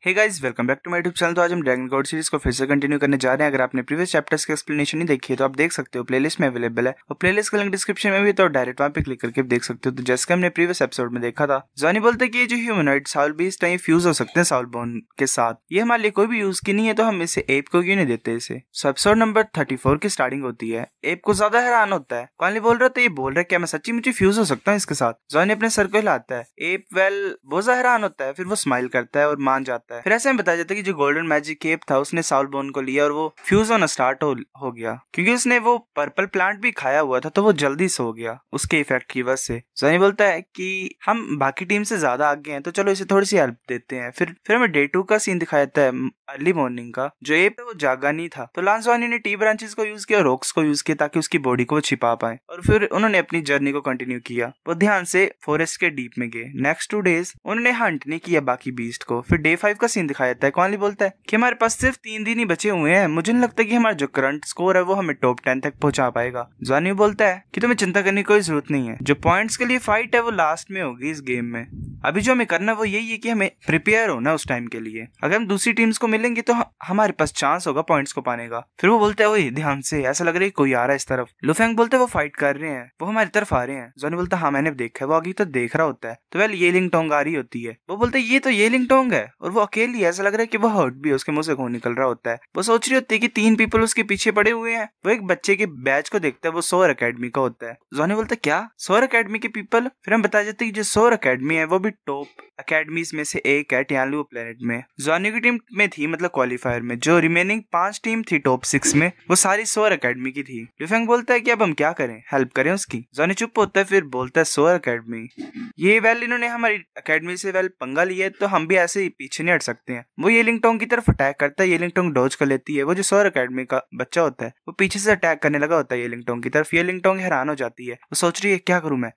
Hey guys, welcome back to my YouTube channel. तो आज हम ड्रैगन गॉड सीरीज को फिर से कंटिन्यू करने जा रहे हैं। अगर आपने प्रीवियस चैप्टर्स की एक्सप्लेनेशन नहीं देखी है तो आप देख सकते हो, प्लेलिस्ट में अवेलेबल है और प्लेलिस्ट का लिंक डिस्क्रिप्शन में भी, तो डायरेक्ट वहां पे क्लिक करके देख सकते हो। तो जैसे कि हमने प्रीवियस एपिसोड में देखा था, जॉनी बोलते हैं कि ये जो ह्यूमनॉइड साउल बीस्ट है, फ्यूज हो सकते हैं साउल बोन के साथ। ये हमारे लिए कोई भी यूज की नहीं है, तो हम इसे एप को क्यों नहीं देते इसे। सो एपिसोड नंबर 34 की स्टार्टिंग होती है। एप को ज्यादा हैरान होता है। कॉनली बोल रहा था, ये बोल रहा है क्या मैं सच्ची मुझे फ्यूज हो सकता हूँ इसके साथ। जॉनी अपने सर को हिलाता है। एप बहुत हैरान होता है, फिर वो स्माइल करता है और मान जाता है। फिर ऐसे में बताया जाता है कि जो गोल्डन मैजिक केप था उसने साउल बोन को लिया और वो फ्यूज होना स्टार्ट हो गया, क्योंकि उसने वो पर्पल प्लांट भी खाया हुआ था, तो वो जल्दी सो गया उसके इफेक्ट की वजह से। जॉनी बोलता है कि हम बाकी टीम से ज्यादा आगे हैं, तो चलो इसे थोड़ी सी हेल्प देते हैं। फिर हमें डे 2 का सीन दिखाया जाता है, अर्ली मॉर्निंग का। जो एप है वो जागा नहीं था, तो लांसवानी ने टी ब्रांचेस को यूज किया, रॉक्स को यूज किया ताकि उसकी बॉडी को वो छिपा पाए, और फिर उन्होंने अपनी जर्नी को कंटिन्यू किया। वो ध्यान से फॉरेस्ट के डीप में गए। नेक्स्ट 2 डेज उन्होंने हंट नहीं किया बाकी बीस्ट को। फिर डे 5 का सीन दिखाया जाता है। कॉनली बोलता है कि हमारे पास सिर्फ 3 दिन ही बचे हुए हैं, मुझे नहीं लगता कि हमारा जो करंट स्कोर है वो हमें टॉप 10 तक पहुंचा पाएगा। जॉनी बोलता है कि तुम्हें चिंता करने की कोई जरूरत नहीं है, जो पॉइंट्स के लिए फाइट है वो लास्ट में होगी इस गेम में। अभी जो हमें करना है वो यही है कि हमें प्रिपेयर होना उस टाइम के लिए। अगर हम दूसरी टीम्स को मिलेंगे तो हमारे पास चांस होगा पॉइंट्स को पाने का। फिर वो बोलता है, ओए ध्यान से, ऐसा लग रहा है कोई आ रहा है इस तरफ। लुफेंग बोलते है वो फाइट कर रहे हैं, वो हमारी तरफ आ रहे हैं। जॉनी बोलता है हाँ मैंने देखा है, वो आगे तो देख रहा होता है। तो वेल येलिंग टोंग आ रही होती है। वो बोलते है ये तो येलिंग टोंग है, और वो अकेली, ऐसा लग रहा है कि वो हर्ट भी है, उसके मुंह से खून निकल रहा होता है। वो सोच रही होती है कि 3 पीपल उसके पीछे पड़े हुए हैं। वो एक बच्चे के बैच को देखता है, वो सोर अकेडमी का होता है। जॉनी बोलता है क्या सोर अकेडमी के पीपल। फिर हम बता जाते हैं कि जो सोर अकेडमी है वो भी टॉप अकेडमीज में से एक है टियानलू प्लेनेट में। जॉनी की टीम में थी, मतलब क्वालिफायर में जो रिमेनिंग 5 टीम थी टॉप 6 में, वो सारी सोर अकेडमी की थी। लुफेंग बोलता है कि अब हम क्या करें, हेल्प करें उसकी। जॉनी चुप होता है, फिर बोलता है सोर अकेडमी, ये वेल इन्होंने हमारी अकेडमी से वेल पंगा लिया है, तो हम भी ऐसे ही पीछे नहीं हट सकते हैं। वो येलिंग टोंग की तरफ अटैक करता है, येलिंग टोंग डॉज कर लेती है। वो जो सोर अकेडमी का बच्चा होता है वो पीछे से अटैक करने लगा होता है येलिंग टोंग की तरफ। येलिंग टोंग हैरान हो जाती है, वो सोच रही है क्या करूं मैं।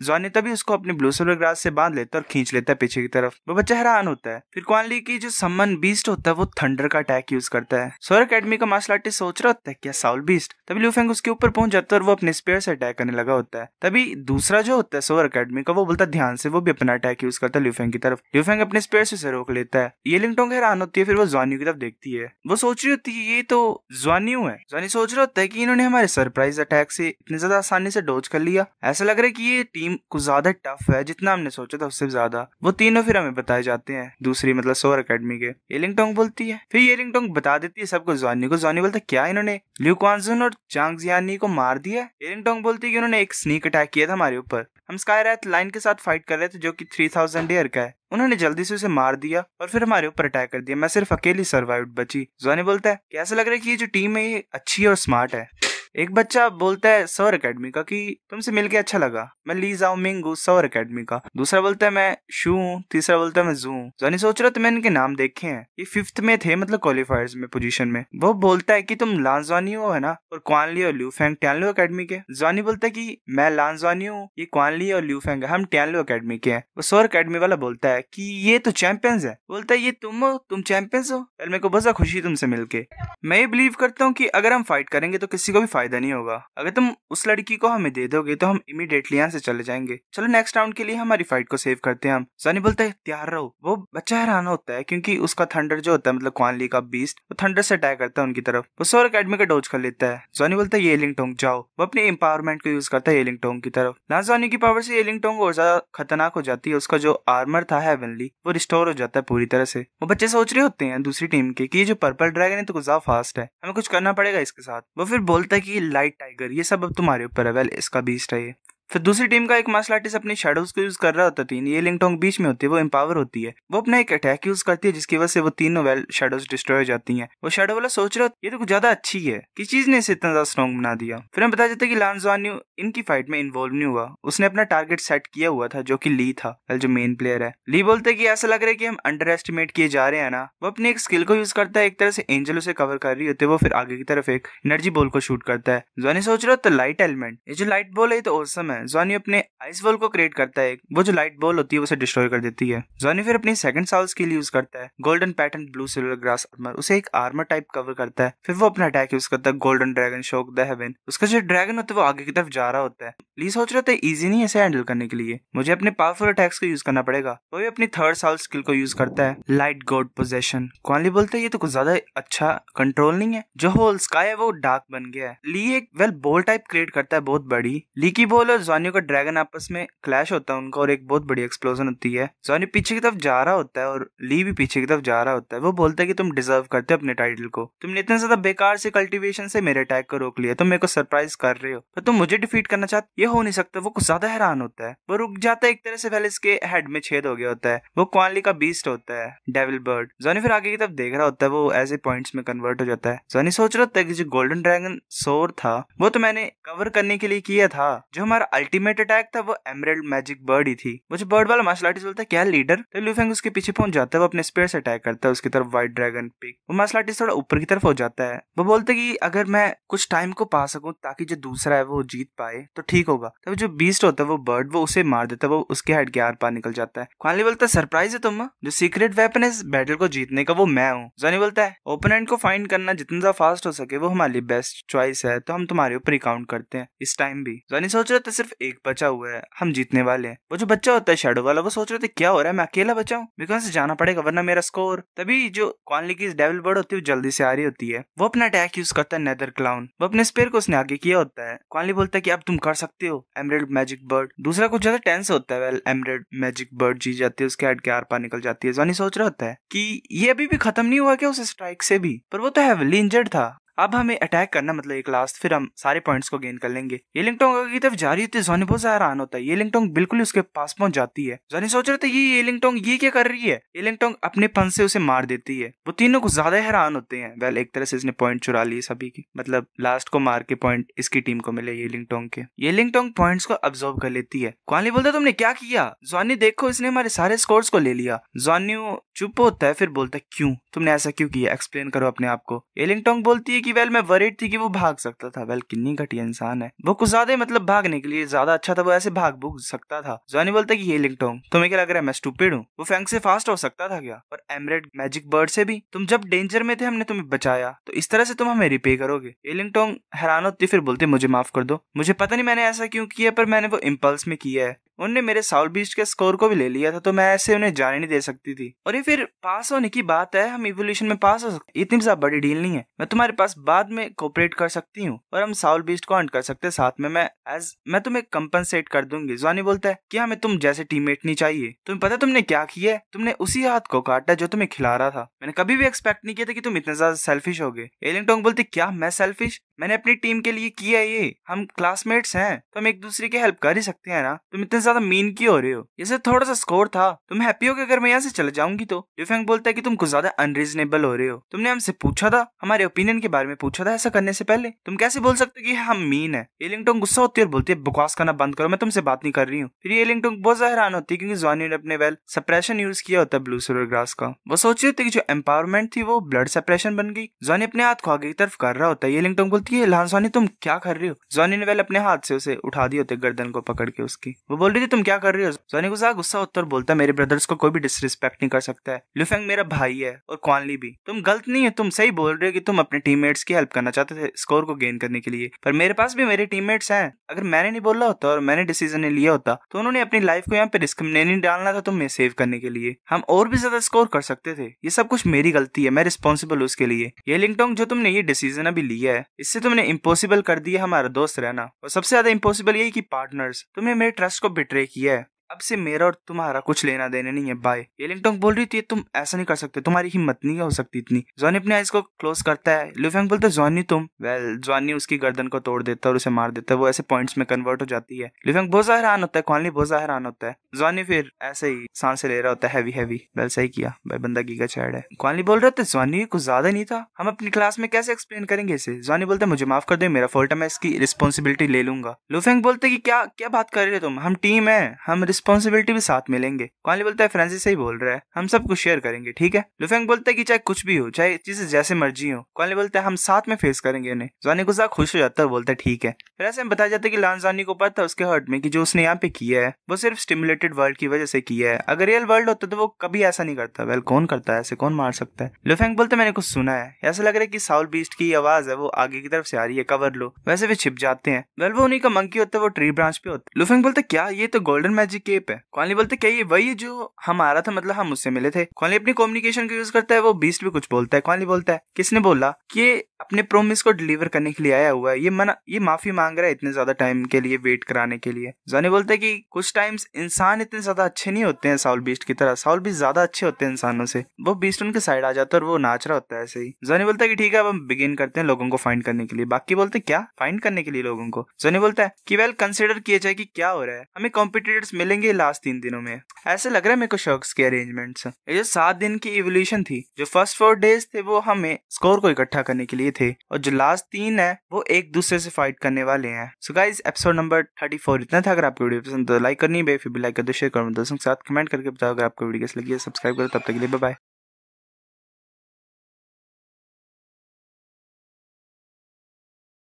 जॉनी तभी उसको अपने ब्लू सिल्वर ग्रास से बांध लेता है और खींच लेता है पीछे की तरफ। वो बच्चा हैरान होता है। फिर क्वानली की जो समन बीस्ट होता है वो थंडर का अटैक यूज करता है। सोर अकेडमी का मार्शल आर्टिस्ट सोच रहा होता है क्या साउल बीस्ट। तभी लुफेंग उसके ऊपर पहुंच जाता है और वो अपने स्पेयर से अटैक करने लगा होता है। तभी दूसरा जो होता है सोर अकेडमी का, वो बोलता है ध्यान से, वो भी अपना अटैक यूज करता है लुफेंग की तरफ। लुफेंग अपने स्पेयर से रोक लेता है। येलिंग टोंग हैरान होती है, फिर वो जॉनी की तरफ देखती है। वो सोच रही होती है ये तो जॉनी है। जॉनी सोच रहा होता है कि इन्होंने हमारे सरप्राइज अटैक से इतनी ज्यादा आसानी से डॉज कर लिया। ऐसा लग रहा है कि ये टीम कुछ ज्यादा टफ है, जितना हमने सोचा था उससे ज्यादा। वो तीनों फिर हमें बताए जाते हैं दूसरी, मतलब सोर अकेडमी के। येलिंग टोंग बोलती है, फिर येलिंग टोंग बता देती है सबको जॉनी को। जॉनी बोलता है क्या इन्होंने ल्यू क्वानजुन और चांग जियानी को मार दिया। येलिंग टोंग बोलती है कि उन्होंने एक स्नीक अटैक किया था हमारे ऊपर। हम स्काईरैथ लाइन के साथ फाइट कर रहे थे जो कि 3000 ईयर का है। उन्होंने जल्दी से उसे मार दिया और फिर हमारे ऊपर अटैक कर दिया। मैं सिर्फ अकेली सर्वाइव्ड बची। जॉनी बोलता है कि ऐसा लग रहा है कि ये जो टीम है ये अच्छी और स्मार्ट है। एक बच्चा बोलता है सोर अकेडमी का कि तुमसे मिलके अच्छा लगा, मैं ली जाओ मिंगू सोर अकेडमी का। दूसरा बोलता है मैं शू हूँ। तीसरा बोलता है मैं जू हूँ। जॉनी सोच रहा था मैं इनके नाम देखे हैं, ये 5th में थे, मतलब क्वालिफायर्स में पोजीशन में। वो बोलता है कि तुम लांजवानी हो है ना, और क्वानली और ल्यूफेंग टियानलू अकेडमी के। जॉनी बोलता है कि मैं लांजवानी हूँ, ये क्वानली और ल्यूफेंग हम टियानलू अकेडमी के हैं। वो सोर अकेडमी वाला बोलता है कि ये तो चैंपियंस है। बोलता है ये तुम हो, तुम चैंपियंस हो। मेरे को बहुत खुशी तुमसे मिलके। मैं ये बिलीव करता हूँ कि अगर हम फाइट करेंगे तो किसी को भी फायदा नहीं होगा। अगर तुम उस लड़की को हमें दे दोगे तो हम इमीडिएटली यहाँ से चले जाएंगे। चलो नेक्स्ट राउंड के लिए हमारी फाइट को सेव करते हैं हम। जॉनी बोलता है तैयार रहो। वो बच्चा हैरान होता है क्योंकि उसका थंडर जो होता है, मतलब क्वानली का बीस्ट, वो थंडर से अटैक करता है उनकी तरफ। वो सोर अकेडमी का डॉज कर लेता है। जॉनी बोलता है येलिंग टोंग जाओ। वो अपनी एम्पावरमेंट को यूज करता है येलिंग टोंग की तरफ। ना जॉनी की पावर से येलिंग टोंग और ज्यादा खतरनाक हो जाती है। उसका जो आर्मर था हेवनली वो रिस्टोर हो जाता है पूरी तरह से। वो बच्चे सोच रहे होते हैं दूसरी टीम के कि ये जो पर्पल ड्रैगन है तो कुछ ज्यादा फास्ट है, हमें कुछ करना पड़ेगा इसके साथ। वो फिर बोलता है कि लाइट टाइगर ये सब अब तुम्हारे ऊपर है, वेल इसका बीस्ट है ये। फिर दूसरी टीम का एक मार्शल आर्टिस्ट अपनी शैडोज को यूज कर रहा होता है। येलिंग टोंग बीच में होती है, वो एम्पावर होती है। वो अपना एक अटैक यूज करती है जिसकी वजह से वो तीनों वेल शैडोज डिस्ट्रॉय हो जाती हैं। वो शैडो वाला सोच रहा ये तो कुछ ज्यादा अच्छी है, किस चीज ने इसे इतना ज्यादा स्ट्रॉन्ग बना दिया। फिर हम बता देते कि लांजवान्यू इनकी फाइट में इन्वॉल्व नहीं हुआ, उसने अपना टारगेट सेट किया हुआ था जो कि ली था, जो मेन प्लेयर है। ली बोलते है कि ऐसा लग रहा है कि हम अंडर एस्टिमेट किए जा रहे हैं ना। वो अपनी एक स्किल को यूज करता है, एक तरह से एंजल उसे कवर कर रही होती है। वो फिर आगे की तरफ एक एनर्जी बॉल को शूट करता है। जॉनी सोच रहा था लाइट एलिमेंट, ये जो लाइट बॉल है तो औसम है। जॉनी अपने आइस बॉल को क्रिएट करता है, वो जो लाइट बॉल होती है उसे डिस्ट्रॉय कर देती है। जॉनी फिर अपनी सेकंड साल स्किल यूज करता है, golden pattern blue silver grass armour, उसे एक आर्मर टाइप कवर करता है। फिर वो अपना अटैक यूज करता है, गोल्डन ड्रैगन शोक द हेवन। उसका जो ड्रैगन होता है वो आगे की तरफ जा रहा होता है। ली सोच रहा था इजी नहीं ऐसे हैंडल करने के लिए, मुझे अपने पावरफुल अटैक्स को यूज करना पड़ेगा। वो भी अपनी थर्ड साल स्किल को यूज करता है, लाइट गॉड पोजेशन। क्वानली बोलते है ये तो कुछ ज्यादा अच्छा कंट्रोल नहीं है, जो होल स्काई है वो डार्क बन गया है। ली एक बॉल टाइप क्रिएट करता है बहुत बड़ी। ली की बॉल और जॉनी का ड्रैगन आपस में क्लैश होता है उनका, और एक बहुत बड़ी एक्सप्लोजन होती है। जॉनी पीछे की तरफ जा रहा होता है और ली भी पीछे की तरफ जा रहा होता है। वो बोलता है कि तुम डिजर्व करते हो अपने टाइटल को, तुमने इतने ज्यादा बेकार से कल्टीवेशन से मेरे अटैक को रोक लिया, तुम मेरे को सरप्राइज कर रहे हो, तो तुम मुझे डिफीट करना चाहते, ये हो नहीं सकता। वो कुछ ज्यादा हैरान होता है, वो रुक जाता है एक तरह से, पहले इसके हेड में छेद हो गया होता है। वो क्वानली का बीस्ट होता है, डेविल बर्ड। जॉनी फिर आगे की तरफ देख रहा होता है, वो ऐसे पॉइंट्स में कन्वर्ट हो जाता है। जॉनी सोच रहा होता है कि जो गोल्डन ड्रैगन सोर था वो तो मैंने कवर करने के लिए किया था, जो हमारा अल्टीमेट अटैक था वो एमरल्ड मैजिक बर्ड ही थी। वो जो बर्ड वाला मार्शल आर्टिस्ट बोलता है क्या लीडर, तो लू फेंग उसके पीछे पहुंच जाता है। वो अपने स्पीयर से अटैक करता है उसकी तरफ, व्हाइट ड्रैगन पिक। वो मार्शल आर्टिस्ट थोड़ा ऊपर की तरफ हो जाता है। वो बोलते कि अगर मैं कुछ टाइम को पा सकूं ताकि जो दूसरा है वो जीत पाए तो ठीक होगा। तब जो बीस्ट होता है वो बर्ड, वो उसे मार देता है, वो उसके हेड के आर पार निकल जाता है। क्वानली बोलता है सरप्राइज है तुम, जो सीक्रेट वेपन है इस बैटल को जीतने का वो मैं हूँ। जॉनी बोलता है ओपोनेंट को फाइंड करना जितना ज्यादा फास्ट हो सके वो हमारे लिए बेस्ट चॉइस है, तो हम तुम्हारे ऊपर ही काउंट करते हैं इस टाइम भी। जॉनी सोच रहे थे सिर्फ एक बचा हुआ है, हम जीतने वाले हैं। वो जो बच्चा होता है शैडो वाला, वो सोच रहे थे क्या हो रहा है, मैं अकेला बचा हूँ, मेरे को जाना पड़ेगा वरना मेरा स्कोर। तभी जो क्वानली की डेविल बर्ड होती है वो जल्दी से आ रही होती है। वो अपना अटैक यूज करता है, नेदर क्लाउन। वो अपने स्पेयर को उसने आगे किया होता है। क्वानली बोलता है कि अब तुम कर सकते हो, एमरल्ड मैजिक बर्ड। दूसरा कुछ ज्यादा टेंस होता है, एमरल्ड मैजिक बर्ड जीत जाती है, उसके हेड के आर पार निकल जाती है। जॉनी सोच रहा होता है कि ये अभी भी खत्म नहीं हुआ क्या उस स्ट्राइक से भी, पर वो तो हेवीली इंजर्ड था। अब हमें अटैक करना मतलब एक लास्ट, फिर हम सारे पॉइंट्स को गेन कर लेंगे। ये लिंगटोंग की तरफ जा रही होती है, जॉनी बहुत हैरान होता है। ये लिंगटोंग बिल्कुल उसके पास पहुंच जाती है। जॉनी सोच रहे थे ये लिंगटोंग ये क्या कर रही है। ये लिंगटोंग अपने पंख से उसे मार देती है। वो तीनों को ज्यादा हैरान होते हैं। वेल एक तरह से इसने पॉइंट चुरा लिए सभी की, मतलब लास्ट को मार के पॉइंट इसकी टीम को मिले ये लिंगटोंग के। ये लिंगटोंग पॉइंट्स को अब्सॉर्ब कर लेती है। क्वानली बोलता तुमने क्या किया। जॉनी देखो इसने हमारे सारे स्कोर्स को ले लिया। जॉनी चुप होता है, फिर बोलता है क्यों, तुमने ऐसा क्यों किया, एक्सप्लेन करो अपने आप को। ये लिंगटोंग बोलती है कि वेल मैं वरीड थी कि वो भाग सकता था। वेल कितनी घटिया इंसान है वो, कुछ ज्यादा मतलब भागने के लिए ज्यादा अच्छा था, वो ऐसे भाग भूग सकता था। जॉनी बोलता है कि ये लिंगटोंग तुम्हें क्या लग रहा है मैं स्टूपिड हूँ, वो फैंग से फास्ट हो सकता था क्या, और एमरल्ड मैजिक बर्ड से भी। तुम जब डेंजर में थे हमने तुम्हें बचाया, तो इस तरह से तुम हमें रिपे करोगे। ये लिंगटोंग हैरान होती फिर बोलते मुझे माफ कर दो, मुझे पता नहीं मैंने ऐसा क्यों किया, पर मैंने वो इम्पल्स में किया है। उन्होंने मेरे साउल बीस्ट के स्कोर को भी ले लिया था, तो मैं ऐसे उन्हें जाने नहीं दे सकती थी। और ये फिर पास होने की बात है, हम इवोल्यूशन में पास हो सकते, इतनी ज्यादा बड़ी डील नहीं है। मैं तुम्हारे पास बाद में कोऑपरेट कर सकती हूँ और हम साउल बीस्ट को हंट कर सकते हैं साथ में। मैं तुम्हें कंपनसेट कर दूंगी। जॉनी बोलता है कि हमें तुम जैसे टीममेट नहीं चाहिए। तुम्हें पता तुमने क्या किया है, तुमने उसी हाथ को काटा जो तुम्हें खिला रहा था। मैंने कभी भी एक्सपेक्ट नहीं किया था कि तुम इतने ज्यादा सेल्फिश होगे। ये लिंगटोंग बोलती क्या मैं सेल्फिश, मैंने अपनी टीम के लिए किया ये, हम क्लासमेट्स हैं तो हम एक दूसरे की हेल्प कर ही सकते हैं ना, तुम इतने ज्यादा मीन क्यों हो रहे हो। ये सिर्फ थोड़ा सा स्कोर था, तुम हैप्पी हो कि अगर मैं यहाँ से चले जाऊंगी तो। लिu फेंग बोलता है कि तुम कुछ ज्यादा अनरीजनेबल हो रहे हो, तुमने हमसे पूछा था, हमारे ओपिनियन के बारे में पूछा था ऐसा करने से पहले, तुम कैसे बोल सकते हो कि हम मीन है। ये लिंगटोंग गुस्सा होती है और बोलती है बकवास करना बंद करो, मैं तुमसे बात नहीं कर रही हूँ। फिर ये लिंगटोंग बहुत हैरान होती है क्योंकि जॉनी ने अपने सप्रेशन यूज किया होता है ब्लू सिल्वर ग्रास का। वो सोच रही थी कि जो एम्पावरमेंट थी वो ब्लड सेपरेशन बन गई। जॉनी अपने हाथ को आगे की तरफ कर रहा होता है। ये लिंगटोंग बोलती है जॉनी तुम क्या कर रही हो। जॉनी ने अपने हाथ से उसे उठा दिए होते गर्दन को पकड़ के उसकी। वो बोल रही थी तुम क्या कर रही हो। जॉनी गुस्सा होता और बोलता मेरे ब्रदर्स को कोई भी डिसरिस्पेक्ट नहीं कर सकता है। लिu फेंग मेरा भाई है और क्वानली भी, तुम गलत नहीं है, तुम सही बोल रहे हो कि तुम अपने टीममेट्स की हेल्प करना चाहते थे स्कोर को गेन करने के लिए, पर मेरे पास भी मेरे टीममेट्स हैं। अगर मैंने नहीं बोला होता और मैंने डिसीजन नहीं लिया होता तो उन्होंने अपनी लाइफ को यहाँ पे रिस्क में नहीं डालना था तुम्हें सेव करने के लिए, हम और भी ज्यादा स्कोर कर सकते थे। ये सब कुछ मेरी गलती है, मैं रिस्पॉन्सिबल हूँ उसके लिए। ये लिंगटोंग जो तुमने ये डिसीजन अभी लिया है इससे तुमने इम्पॉसिबल कर दिया हमारा दोस्त रहना, और सबसे ज्यादा इम्पॉसिबल यही कि पार्टनर्स, तुमने मेरे ट्रस्ट को बिट्रे किया है। अब से मेरा और तुम्हारा कुछ लेना देना नहीं है, बाय। ये लिंगटोंग बोल रही थी तुम ऐसा नहीं कर सकते, तुम्हारी हिम्मत नहीं हो सकती इतनी। जॉनी अपने आइज को क्लोज करता है। लिu फेंग बोलता है जॉनी तुम, जॉनी उसकी गर्दन को तोड़ देता है और उसे मार देता है। वो ऐसे पॉइंट्स में कन्वर्ट हो जाती है। लिu फेंग बहुत हैरान होता है, क्वानली बहुत हैरान होता है। जॉनी फिर ऐसे ही सांसें ले रहा होता है हैवी। सही किया भाई, बंदा गीगा चैड है। क्वानली बोल रहा था जॉनी कुछ ज्यादा नहीं था, हम अपनी क्लास में कैसे एक्सप्लेन करेंगे इसे। जॉनी बोलता है मुझे माफ कर दो, मेरा फॉल्ट है, मैं इसकी रिस्पॉन्सिबिलिटी ले लूंगा। लिu फेंग बोलते कि क्या बात कर रहे हो तुम, हम टीम है, हम रिस्पॉन्सिबिलिटी भी साथ में लेंगे। क्वानली बोलता है फ्रांसिस सही बोल रहा है, हम सब कुछ शेयर करेंगे, ठीक है। लुफेंग बोलता है कि चाहे कुछ भी हो, चाहे चीजें जैसे मर्जी हो, क्वानली बोलता है हम साथ में फेस करेंगे उन्हें। जॉनी गुस्सा खुश हो जाता है, बोलता है ठीक है। फिर ऐसे में बताया जाता है कि लांस जॉनी को पता है उसके हर्ट में कि जो उसने यहाँ पे किया है वो सिर्फ स्टिमुलेटेड वर्ल्ड की वजह से किया है। अगर रियल वर्ल्ड होता तो वो कभी ऐसा नहीं करता। वेल कौन करता है ऐसे, कौन मार सकता है। लुफेंग बोलता है मैंने कुछ सुना है, ऐसा लग रहा है कि साउल बीस्ट की आवाज है वो आगे की तरफ से आ रही है, कवर लो। वैसे वे छिप जाते हैं। वेल वो उन्हीं का मंकी होता है, वो ट्री ब्रांच पे होता है। लुफेंग बोलता है क्या ये तो गोल्डन मैजिक केप है। क्वानली बोलते क्या ये वही जो हम आ रहा था, मतलब हम उससे मिले थे। क्वानली अपनी कम्युनिकेशन का यूज करता है, वो बीस्ट भी कुछ बोलता है। क्वानली बोलता है किसने बोला कि अपने प्रोमिस को डिलीवर करने के लिए आया हुआ है, ये माफी मांग रहा है इतने ज्यादा टाइम के लिए वेट कराने के लिए। जॉनी बोलता है कि कुछ टाइम्स इंसान इतने ज्यादा अच्छे नहीं होते हैं साउल बीस्ट की तरह, साउल बीस्ट ज्यादा अच्छे होते हैं इंसानों से। वो बीस्ट उनके साइड आ जाता है और वो नाच रहा होता है ऐसे ही। जॉनी बोलता है कि ठीक है अब हम बिगिन करते हैं लोगों को फाइंड करने के लिए। बाकी बोलते क्या फाइंड करने के लिए लोगों को। जॉनी बोलता है कि वेल कंसिडर किया जाए कि क्या हो रहा है, हमें कॉम्पिटिटर्स मिलेंगे लास्ट 3 दिनों में। ऐसे लग रहा है मेरे को शर्क्स के अरेंजमेंट्स, ये जो 7 दिन की इवोल्यूशन थी, जो फर्स्ट 4 डेज थे वो हमें स्कोर को इकट्ठा करने के लिए थे, और जो लास्ट 3 है वो एक दूसरे से फाइट करने वाले हैं। सो गाइस एपिसोड नंबर 34 इतना था। अगर आपको वीडियो पसंद तो लाइक करनी है, फिर भी लाइक कर दो, शेयर करो दोस्तों के साथ, कमेंट करके बताओ अगर आपको वीडियो कैसी लगी है। सब्सक्राइब करो, तब तक के लिए बाय बाय।